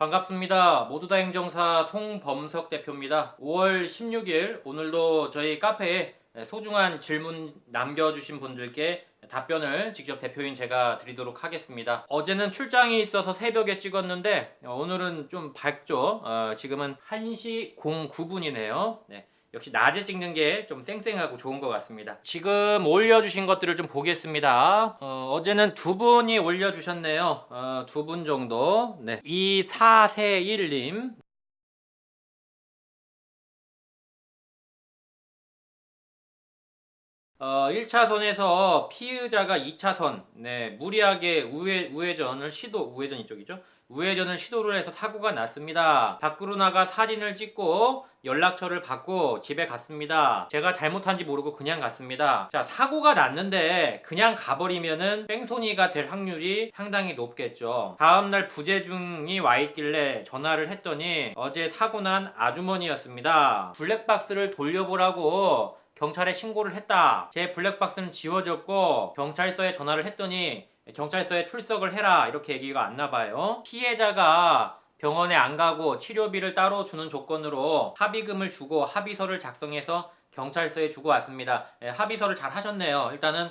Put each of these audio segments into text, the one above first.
반갑습니다. 모두다 행정사 송범석 대표입니다. 5월 16일 오늘도 저희 카페에 소중한 질문 남겨주신 분들께 답변을 직접 대표인 제가 드리도록 하겠습니다. 어제는 출장이 있어서 새벽에 찍었는데 오늘은 좀 밝죠. 지금은 1시 09분이네요. 역시 낮에 찍는 게 좀 쌩쌩하고 좋은 것 같습니다. 지금 올려주신 것들을 좀 보겠습니다. 어제는 두 분이 올려주셨네요. 두 분 정도. 2441님. 1차선에서 피의자가 2차선, 무리하게 우회전 이쪽이죠. 우회전을 시도를 해서 사고가 났습니다. 밖으로 나가 사진을 찍고 연락처를 받고 집에 갔습니다. 제가 잘못한지 모르고 그냥 갔습니다. 자, 사고가 났는데 그냥 가버리면은 뺑소니가 될 확률이 상당히 높겠죠. 다음날 부재중이 와 있길래 전화를 했더니 어제 사고 난 아주머니였습니다. 블랙박스를 돌려보라고 경찰에 신고를 했다. 제 블랙박스는 지워졌고 경찰서에 전화를 했더니 경찰서에 출석을 해라 이렇게 얘기가 왔나봐요. 피해자가 병원에 안 가고 치료비를 따로 주는 조건으로 합의금을 주고 합의서를 작성해서 경찰서에 주고 왔습니다. 합의서를 잘 하셨네요. 일단은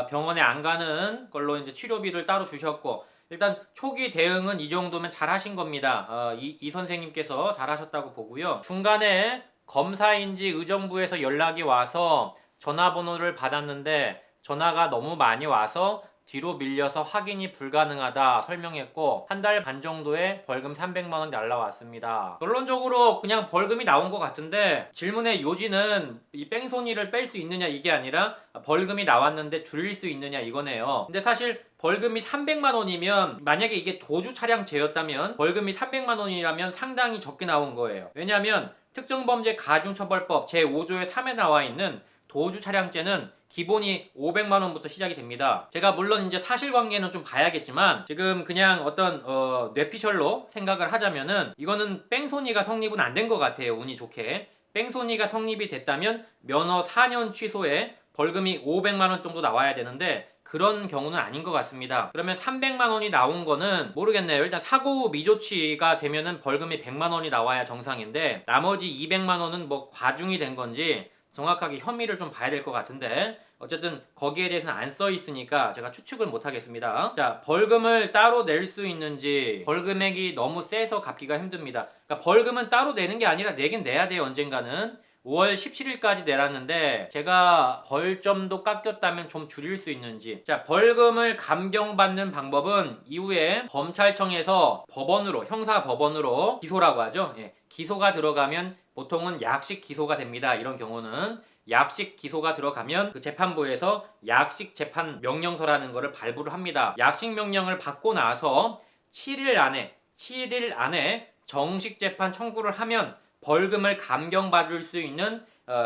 병원에 안 가는 걸로 이제 치료비를 따로 주셨고, 일단 초기 대응은 이 정도면 잘 하신 겁니다. 이 선생님께서 잘 하셨다고 보고요. 중간에 검사인지 의정부에서 연락이 와서 전화번호를 받았는데 전화가 너무 많이 와서 뒤로 밀려서 확인이 불가능하다 설명했고, 한 달 반 정도에 벌금 300만원 날라왔습니다. 결론적으로 그냥 벌금이 나온 것 같은데, 질문의 요지는 이 뺑소니를 뺄 수 있느냐 이게 아니라 벌금이 나왔는데 줄일 수 있느냐 이거네요. 근데 사실 벌금이 300만원이면, 만약에 이게 도주 차량죄였다면 벌금이 300만원이라면 상당히 적게 나온 거예요. 왜냐하면 특정범죄 가중처벌법 제5조의 3에 나와 있는 도주 차량죄는 기본이 500만원부터 시작이 됩니다. 제가 물론 이제 사실관계는 좀 봐야겠지만, 지금 그냥 어떤 뇌피셜로 생각을 하자면은 이거는 뺑소니가 성립은 안 된 것 같아요. 운이 좋게. 뺑소니가 성립이 됐다면 면허 4년 취소에 벌금이 500만원 정도 나와야 되는데 그런 경우는 아닌 것 같습니다. 그러면 300만원이 나온 거는 모르겠네요. 일단 사고 후 미조치가 되면은 벌금이 100만원이 나와야 정상인데, 나머지 200만원은 뭐 과중이 된 건지 정확하게 혐의를 좀 봐야 될 것 같은데, 어쨌든 거기에 대해서는 안 써 있으니까 제가 추측을 못 하겠습니다. 자, 벌금을 따로 낼 수 있는지, 벌금액이 너무 세서 갚기가 힘듭니다. 그러니까 벌금은 따로 내는 게 아니라 내긴 내야 돼요, 언젠가는. 5월 17일까지 내놨는데 제가 벌점도 깎였다면 좀 줄일 수 있는지. 자, 벌금을 감경받는 방법은 이후에 검찰청에서 법원으로, 형사법원으로 기소라고 하죠. 기소가 들어가면 보통은 약식 기소가 됩니다. 이런 경우는 약식 기소가 들어가면 그 재판부에서 약식 재판 명령서라는 것을 발부를 합니다. 약식 명령을 받고 나서 7일 안에 정식 재판 청구를 하면 벌금을 감경받을 수 있는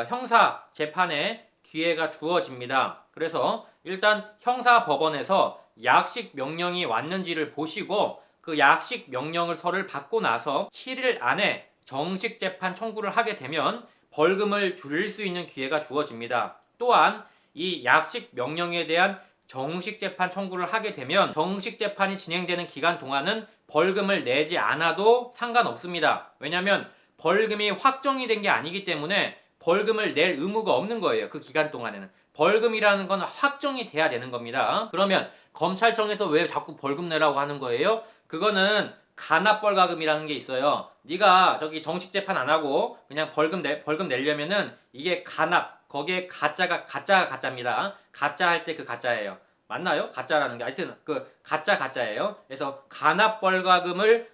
형사 재판의 기회가 주어집니다. 그래서 일단 형사법원에서 약식 명령이 왔는지를 보시고 그 약식 명령서를 받고 나서 7일 안에 정식 재판 청구를 하게 되면 벌금을 줄일 수 있는 기회가 주어집니다. 또한 이 약식 명령에 대한 정식 재판 청구를 하게 되면 정식 재판이 진행되는 기간 동안은 벌금을 내지 않아도 상관없습니다. 왜냐하면 벌금이 확정이 된 게 아니기 때문에 벌금을 낼 의무가 없는 거예요. 그 기간 동안에는. 벌금이라는 건 확정이 돼야 되는 겁니다. 그러면 검찰청에서 왜 자꾸 벌금 내라고 하는 거예요? 그거는 간합벌가금이라는 게 있어요. 네가 저기 정식 재판 안 하고 그냥 벌금 내려면은 이게 간합, 거기에 가짜가 가짜입니다. 가짜 할 때 그 가짜예요. 맞나요? 가짜라는 게. 하여튼 그 가짜예요. 그래서 간합벌가금을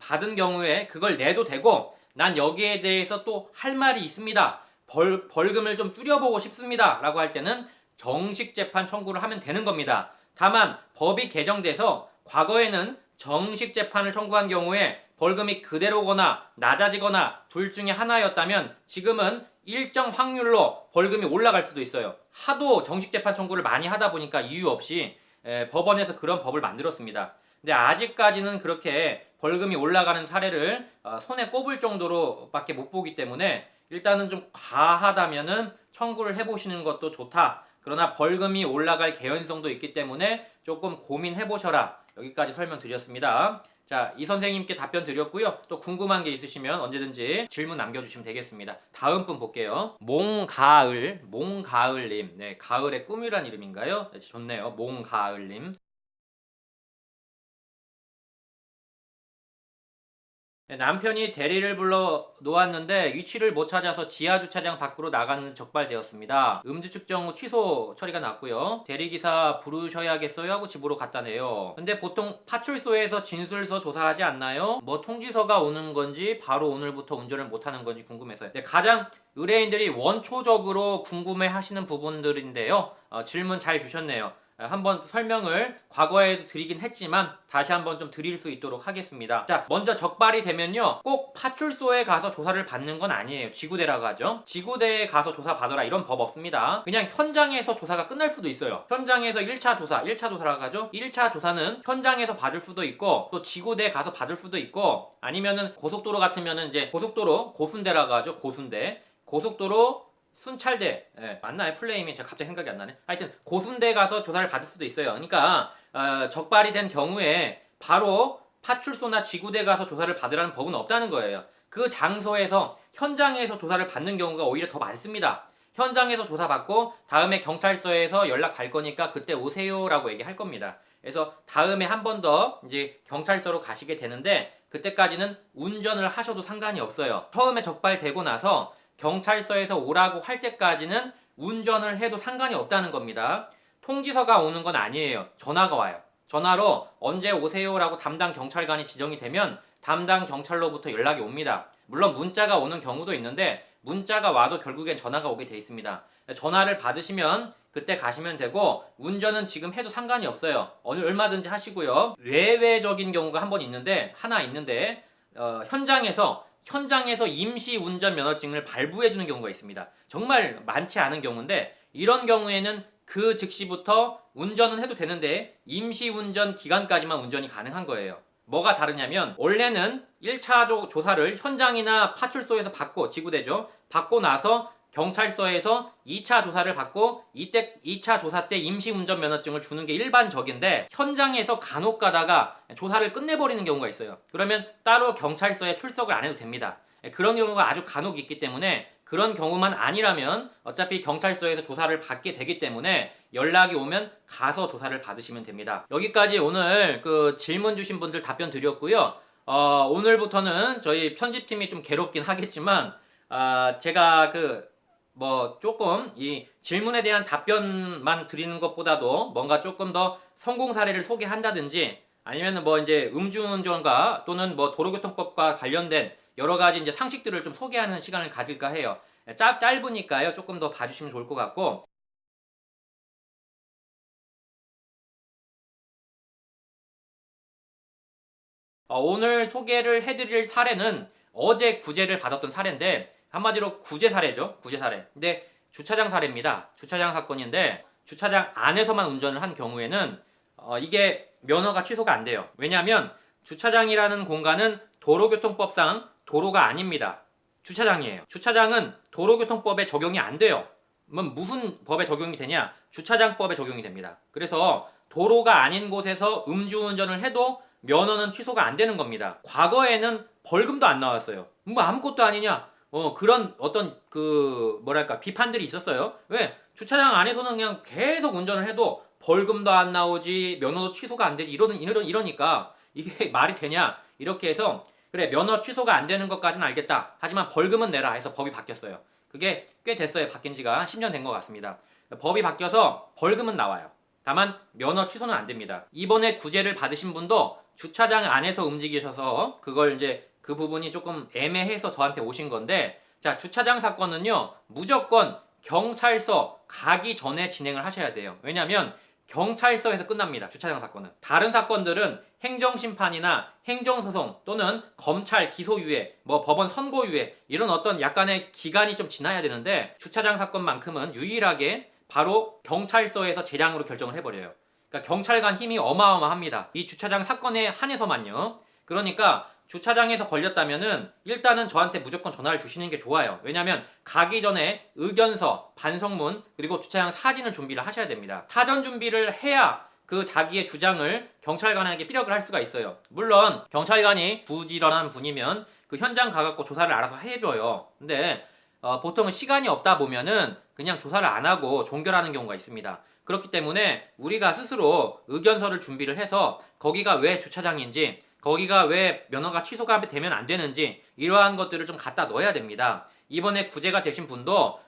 받은 경우에 그걸 내도 되고, 난 여기에 대해서 또 할 말이 있습니다. 벌금을 좀 줄여보고 싶습니다. 라고 할 때는 정식 재판 청구를 하면 되는 겁니다. 다만 법이 개정돼서 과거에는 정식 재판을 청구한 경우에 벌금이 그대로거나 낮아지거나 둘 중에 하나였다면 지금은 일정 확률로 벌금이 올라갈 수도 있어요. 하도 정식 재판 청구를 많이 하다 보니까 이유 없이 법원에서 그런 법을 만들었습니다. 근데 아직까지는 그렇게 벌금이 올라가는 사례를 손에 꼽을 정도로 밖에 못 보기 때문에 일단은 좀 과하다면은 청구를 해보시는 것도 좋다. 그러나 벌금이 올라갈 개연성도 있기 때문에 조금 고민해보셔라. 여기까지 설명드렸습니다. 자, 이 선생님께 답변 드렸고요. 또 궁금한 게 있으시면 언제든지 질문 남겨주시면 되겠습니다. 다음 분 볼게요. 몽가을님. 네, 가을의 꿈이란 이름인가요? 네, 좋네요. 몽가을님. 네, 남편이 대리를 불러 놓았는데 위치를 못 찾아서 지하 주차장 밖으로 나가는 적발되었습니다. 음주 측정 후 취소 처리가 났고요. 대리기사 부르셔야겠어요 하고 집으로 갖다 내요. 근데 보통 파출소에서 진술서 조사하지 않나요? 뭐 통지서가 오는 건지 바로 오늘부터 운전을 못하는 건지 궁금해서요. 네, 가장 의뢰인들이 원초적으로 궁금해 하시는 부분들인데요. 질문 잘 주셨네요. 한번 설명을 과거에도 드리긴 했지만 다시 한번 좀 드릴 수 있도록 하겠습니다. 자, 먼저 적발이 되면요, 꼭 파출소에 가서 조사를 받는 건 아니에요. 지구대라고 하죠. 지구대에 가서 조사 받아라 이런 법 없습니다. 그냥 현장에서 조사가 끝날 수도 있어요. 현장에서 1차 조사, 1차 조사라고 하죠. 1차 조사는 현장에서 받을 수도 있고 또 지구대에 가서 받을 수도 있고, 아니면은 고속도로 같으면은 이제 고속도로 고순대라고 하죠. 고순대. 고속도로 순찰대, 맞나요? 플레임이 제가 갑자기 생각이 안 나네. 하여튼 고순대 가서 조사를 받을 수도 있어요. 그러니까 적발이 된 경우에 바로 파출소나 지구대 가서 조사를 받으라는 법은 없다는 거예요. 그 장소에서 현장에서 조사를 받는 경우가 오히려 더 많습니다. 현장에서 조사받고 다음에 경찰서에서 연락 갈 거니까 그때 오세요라고 얘기할 겁니다. 그래서 다음에 한 번 더 이제 경찰서로 가시게 되는데 그때까지는 운전을 하셔도 상관이 없어요. 처음에 적발되고 나서 경찰서에서 오라고 할 때까지는 운전을 해도 상관이 없다는 겁니다. 통지서가 오는 건 아니에요. 전화가 와요. 전화로 언제 오세요라고 담당 경찰관이 지정이 되면 담당 경찰로부터 연락이 옵니다. 물론 문자가 오는 경우도 있는데 문자가 와도 결국엔 전화가 오게 돼 있습니다. 전화를 받으시면 그때 가시면 되고 운전은 지금 해도 상관이 없어요. 얼마든지 하시고요. 외외적인 경우가 한 번 있는데 현장에서 임시 운전 면허증을 발부해주는 경우가 있습니다. 정말 많지 않은 경우인데 이런 경우에는 그 즉시부터 운전은 해도 되는데 임시 운전 기간까지만 운전이 가능한 거예요. 뭐가 다르냐면 원래는 1차 조사를 현장이나 파출소에서 받고, 지구대죠. 받고 나서 경찰서에서 2차 조사를 받고 이때 2차 조사 때 임시운전 면허증을 주는 게 일반적인데 현장에서 간혹 가다가 조사를 끝내버리는 경우가 있어요. 그러면 따로 경찰서에 출석을 안 해도 됩니다. 그런 경우가 아주 간혹 있기 때문에 그런 경우만 아니라면 어차피 경찰서에서 조사를 받게 되기 때문에 연락이 오면 가서 조사를 받으시면 됩니다. 여기까지 오늘 그 질문 주신 분들 답변 드렸고요. 오늘부터는 저희 편집팀이 좀 괴롭긴 하겠지만 제가 조금 이 질문에 대한 답변만 드리는 것보다도 뭔가 조금 더 성공 사례를 소개한다든지 아니면은 뭐 이제 음주운전과 또는 뭐 도로교통법과 관련된 여러 가지 이제 상식들을 좀 소개하는 시간을 가질까 해요. 짧으니까요. 조금 더 봐주시면 좋을 것 같고. 오늘 소개를 해드릴 사례는 어제 구제를 받았던 사례인데 한마디로 구제 사례죠. 구제 사례. 근데 주차장 사례입니다. 주차장 사건인데 주차장 안에서만 운전을 한 경우에는 이게 면허가 취소가 안 돼요. 왜냐하면 주차장이라는 공간은 도로교통법상 도로가 아닙니다. 주차장이에요. 주차장은 도로교통법에 적용이 안 돼요. 무슨 법에 적용이 되냐? 주차장법에 적용이 됩니다. 그래서 도로가 아닌 곳에서 음주운전을 해도 면허는 취소가 안 되는 겁니다. 과거에는 벌금도 안 나왔어요. 뭐 아무것도 아니냐? 그런 어떤 비판들이 있었어요. 왜? 주차장 안에서는 그냥 계속 운전을 해도 벌금도 안 나오지, 면허도 취소가 안 되지, 이러니까 이게 말이 되냐? 이렇게 해서 그래, 면허 취소가 안 되는 것까지는 알겠다. 하지만 벌금은 내라 해서 법이 바뀌었어요. 그게 꽤 됐어요. 바뀐 지가 10년 된 것 같습니다. 법이 바뀌어서 벌금은 나와요. 다만 면허 취소는 안 됩니다. 이번에 구제를 받으신 분도 주차장 안에서 움직이셔서 그걸 이제 그 부분이 조금 애매해서 저한테 오신 건데, 자, 주차장 사건은요, 무조건 경찰서 가기 전에 진행을 하셔야 돼요. 왜냐면 경찰서에서 끝납니다. 주차장 사건은. 다른 사건들은 행정심판이나 행정소송 또는 검찰 기소유예, 법원 선고유예 이런 어떤 약간의 기간이 좀 지나야 되는데 주차장 사건만큼은 유일하게 바로 경찰서에서 재량으로 결정을 해버려요. 그러니까 경찰관 힘이 어마어마합니다. 이 주차장 사건에 한해서만요. 그러니까 주차장에서 걸렸다면은 일단은 저한테 무조건 전화를 주시는 게 좋아요. 왜냐면 가기 전에 의견서, 반성문, 그리고 주차장 사진을 준비를 하셔야 됩니다. 사전 준비를 해야 그 자기의 주장을 경찰관에게 피력을 할 수가 있어요. 물론 경찰관이 부지런한 분이면 그 현장 가갖고 조사를 알아서 해줘요. 근데 보통은 시간이 없다 보면은 그냥 조사를 안 하고 종결하는 경우가 있습니다. 그렇기 때문에 우리가 스스로 의견서를 준비를 해서 거기가 왜 주차장인지, 거기가 왜 면허가 취소가 되면 안 되는지 이러한 것들을 좀 갖다 넣어야 됩니다. 이번에 구제가 되신 분도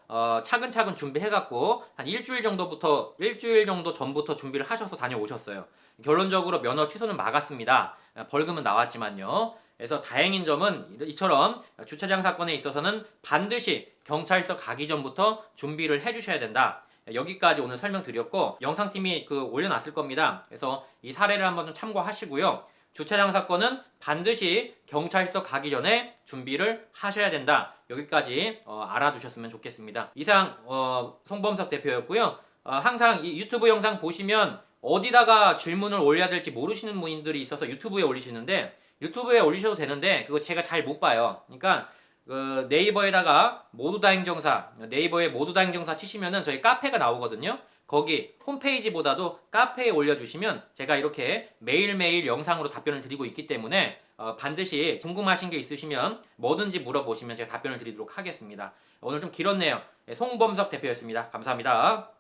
차근차근 준비해갖고 한 일주일 정도 전부터 준비를 하셔서 다녀오셨어요. 결론적으로 면허 취소는 막았습니다. 벌금은 나왔지만요. 그래서 다행인 점은 이처럼 주차장 사건에 있어서는 반드시 경찰서 가기 전부터 준비를 해주셔야 된다. 여기까지 오늘 설명드렸고, 영상팀이 올려놨을 겁니다. 그래서 이 사례를 한번 좀 참고하시고요. 주차장 사건은 반드시 경찰서 가기 전에 준비를 하셔야 된다. 여기까지 알아두셨으면 좋겠습니다. 이상 송범석 대표였고요. 항상 이 유튜브 영상 보시면 어디다가 질문을 올려야 될지 모르시는 분들이 있어서 유튜브에 올리시는데, 유튜브에 올리셔도 되는데 그거 제가 잘 못 봐요. 그러니까 네이버에다가 네이버에 모두다행정사 치시면은 저희 카페가 나오거든요. 거기 홈페이지보다도 카페에 올려주시면 제가 이렇게 매일매일 영상으로 답변을 드리고 있기 때문에 반드시 궁금하신 게 있으시면 뭐든지 물어보시면 제가 답변을 드리도록 하겠습니다. 오늘 좀 길었네요. 송범석 대표였습니다. 감사합니다.